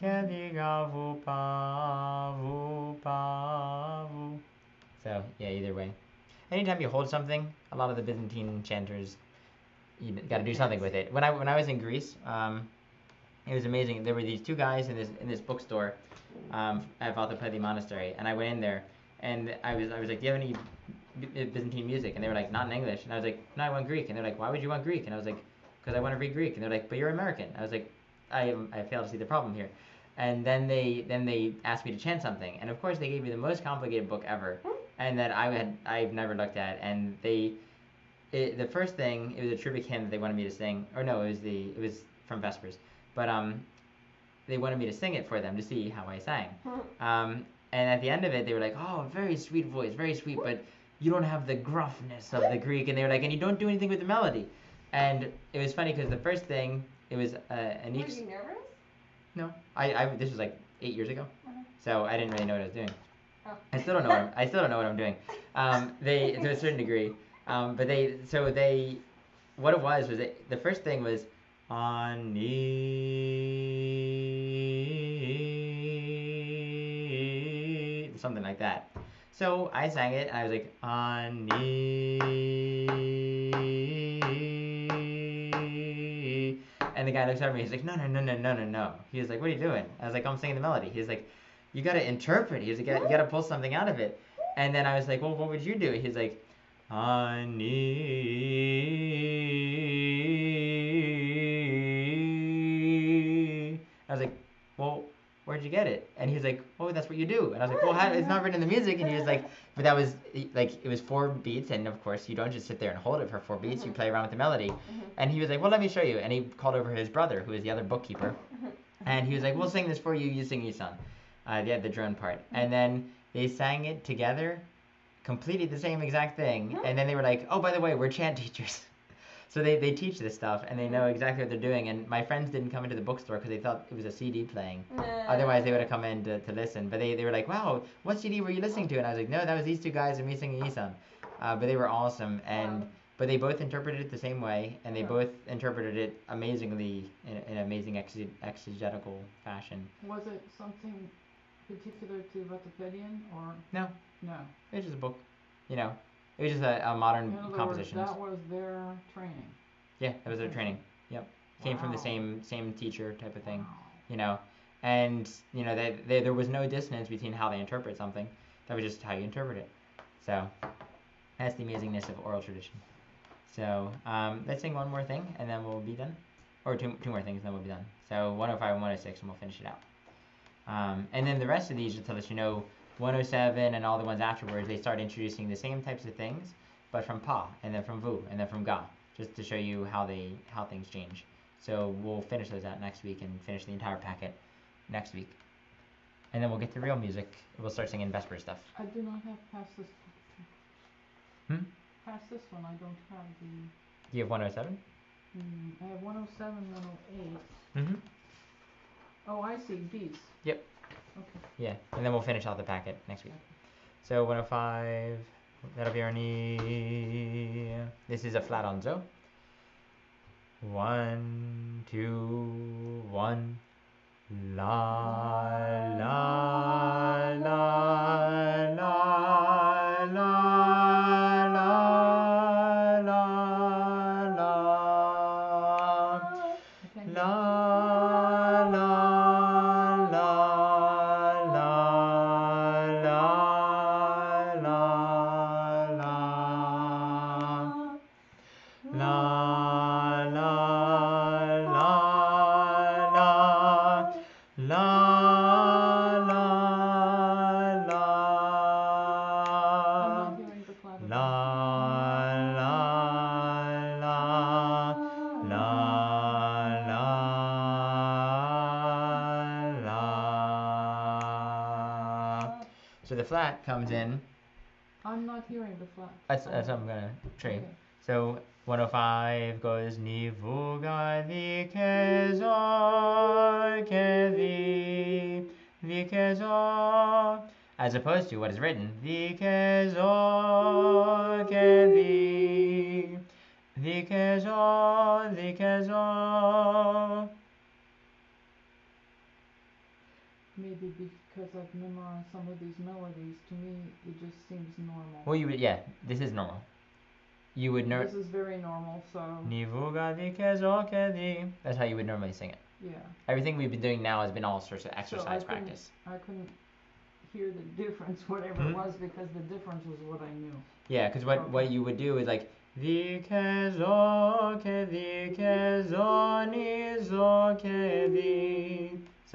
Ga vu pa vu. So yeah, either way. Anytime you hold something, a lot of the Byzantine chanters, you got to do something with it. When I was in Greece, it was amazing. There were these two guys in this bookstore at Valtopedi Monastery, and I went in there, and I was like, do you have any Byzantine music? And they were like, not in English. And I was like, no, I want Greek. And they're like, why would you want Greek? And I was like, because I want to read Greek. And they're like, but you're American. I was like, I fail to see the problem here. And then they asked me to chant something, and of course they gave me the most complicated book ever, and that I've never looked at, and they the first thing, it was a tribute hymn that they wanted me to sing, or no, it was from Vespers, but they wanted me to sing it for them to see how I sang. And at the end of it, they were like, "Oh, very sweet voice, very sweet, but you don't have the gruffness of the Greek." And they were like, "And you don't do anything with the melody." And it was funny because the first thing, it was an Were you nervous? No, I this was like 8 years ago, so I didn't really know what I was doing. Oh. I still don't know what I'm doing. They to a certain degree, but what it was the first thing was on something like that. So I sang it. I was like on and the guy looks at me. He's like, no. He was like, what are you doing? I was like, I'm singing the melody. He's like, you gotta interpret. He's like, you gotta pull something out of it. And then I was like, well, what would you do? He's like, honey. I was like, well, where'd you get it? And he was like, oh, that's what you do. And I was like, well, it's not written in the music. And he was like, but that was like, it was 4 beats. And of course, you don't just sit there and hold it for 4 beats. You play around with the melody. And he was like, well, let me show you. And he called over his brother, who is the other bookkeeper. And he was like, we'll sing this for you. You sing Isan. The drone part. And then they sang it together, completed the same exact thing. And then they were like, oh, by the way, we're chant teachers. So they teach this stuff, and they know exactly what they're doing. And my friends didn't come into the bookstore because they thought it was a CD playing. Otherwise, they would have come in to listen. But they were like, wow, what CD were you listening to? And I was like, no, that was these 2 guys and me singing Isan. But they were awesome. But they both interpreted it the same way, and they both interpreted it amazingly in an amazing exegetical fashion. Was it something particular to Vatapedian or? No. No. It was just a book. You know, it was just a modern composition. That was their training. Yeah, that was their training. Yep. Came from the same teacher type of thing. Wow. You know, and you know there was no dissonance between how they interpret something. That was just how you interpret it. So that's the amazingness of oral tradition. So let's sing one more thing and then we'll be done, or two more things and then we'll be done. So 105 and 106 and we'll finish it out. And then the rest of these, just to let you know, 107 and all the ones afterwards, they start introducing the same types of things, but from pa, and then from vu, and then from ga, just to show you how things change. So we'll finish those out next week and finish the entire packet next week. And then we'll get to real music. We'll start singing Vesper stuff. I do not have past this one. Past this one, I don't have the... Do you have 107? I have 107, 108. Mm-hmm. Oh, I see, these. Yep. Okay. Yeah, and then we'll finish out the packet next week. So 105, that'll be our knee. This is a flat on zo. 1, 2, 1. La la la la la la la la la la la la la la la La la la I'm not hearing the flat. la la la la la la. So the flat comes in. I'm not hearing the flat. That's what I'm gonna show you. Okay. So 105 goes ni vuga di kezor kevi di kezor, as opposed to what is written di kezor kevi di kezor di kezor. Maybe because I've memorized some of these melodies, to me it just seems normal. Well, this is normal. You would know. This is very normal, so. That's how you would normally sing it. Yeah. Everything we've been doing now has been all sorts of exercise So practice. I couldn't hear the difference, whatever it was, because the difference was what I knew. Yeah, because what you would do is like so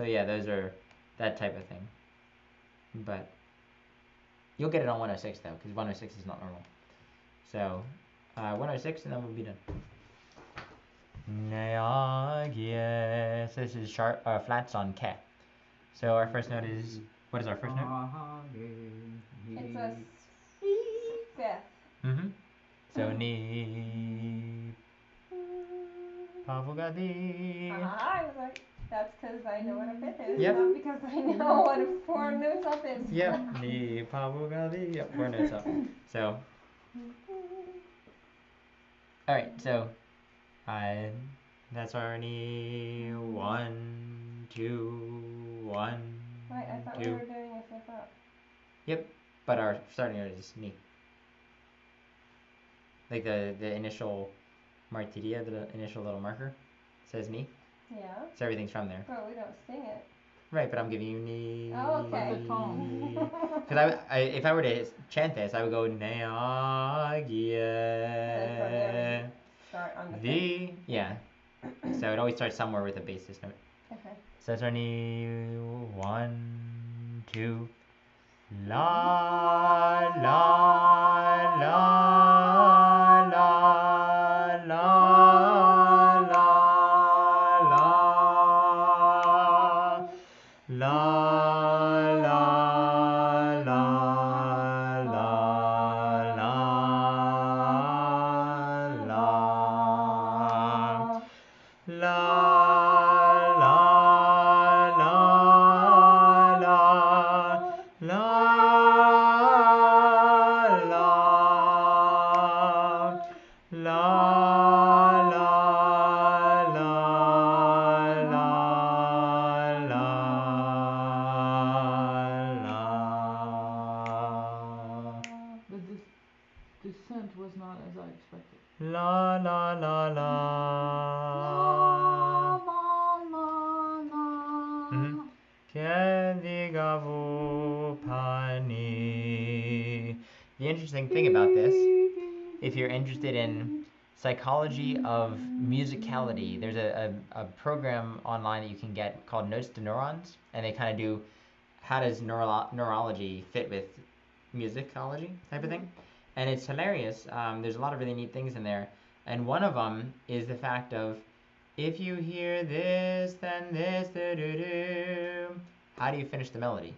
yeah, those are that type of thing. But you'll get it on 106 though, because 106 is not normal. So 106, and then we'll be done. So this is sharp flats on ke. So our first note is, what is our first note? It's a fifth. So ni pavugadi. I was like, that's because I know what a fifth is, Yep. not because I know what a 4 notes up is. Yep. Ni pavugadi. Yep. 4 notes up. So. All right. So, that's our ni 1, 2, 1. Wait, I thought 2. we were doing a fifth up. Yep. But our starting note is ni. Like the initial martiria, the initial little marker, says ni. Yeah. So everything's from there. But we don't sing it. Right, but I'm giving you ni. Oh, okay. The tone. Because if I were to chant this, I would go neagia. Start on the The yeah. So it always starts somewhere with a basis note. Okay. So that's our ni 1, 2. La la la la la la la la la la la la la la la la la la la la The descent was not as I expected. la la la la. The interesting thing about this, if you're interested in psychology of musicality, there's a program online that you can get called Notes to Neurons, and they kind of do how does neurology fit with musicology type of thing, and it's hilarious. There's a lot of really neat things in there, and one of them is the fact of, if you hear this, then this, do-do-do, how do you finish the melody?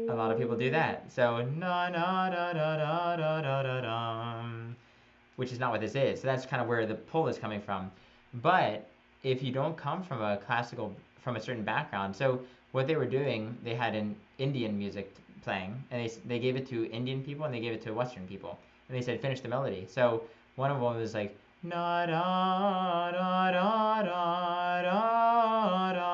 A lot of people do that. So na na da da da da da da dum, which is not what this is. So that's kind of where the pull is coming from. But if you don't come from a certain background, so what they were doing, they had an Indian music playing, and they gave it to Indian people and they gave it to Western people, and they said finish the melody. So one of them was like na da da da da da da.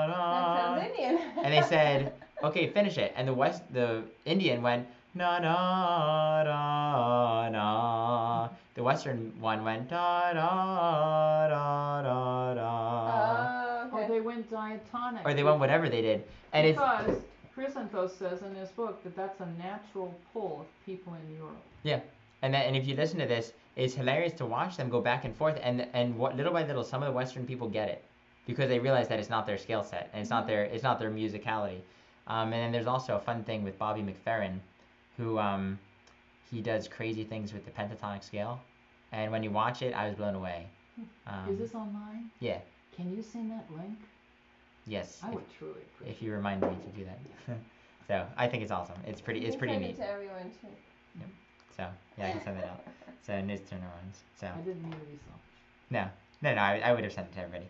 That sounds Indian. And they said, okay, finish it. And the Indian went na na da na. The Western one went da da da da da. Okay. Or they went diatonic. Or they went whatever they did. And because Chrysanthos says in his book that that's a natural pull of people in Europe. Yeah. And if you listen to this, it's hilarious to watch them go back and forth, and what little by little some of the Western people get it, because they realize that it's not their skill set and it's not their musicality. And then there's also a fun thing with Bobby McFerrin, who he does crazy things with the pentatonic scale, and when you watch it, I was blown away. Is this online? Yeah. Can you send that link? Yes. I would truly appreciate if you remind me to do that. So I think it's awesome. It's pretty neat. Send it to everyone too. Yep. So yeah, I can send that out. So Niz turnarounds. So I didn't mean to be selfish. no, I would have sent it to everybody.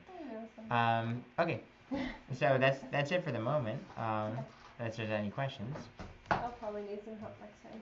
Okay. So that's it for the moment. Unless there's any questions. I'll probably need some help next time.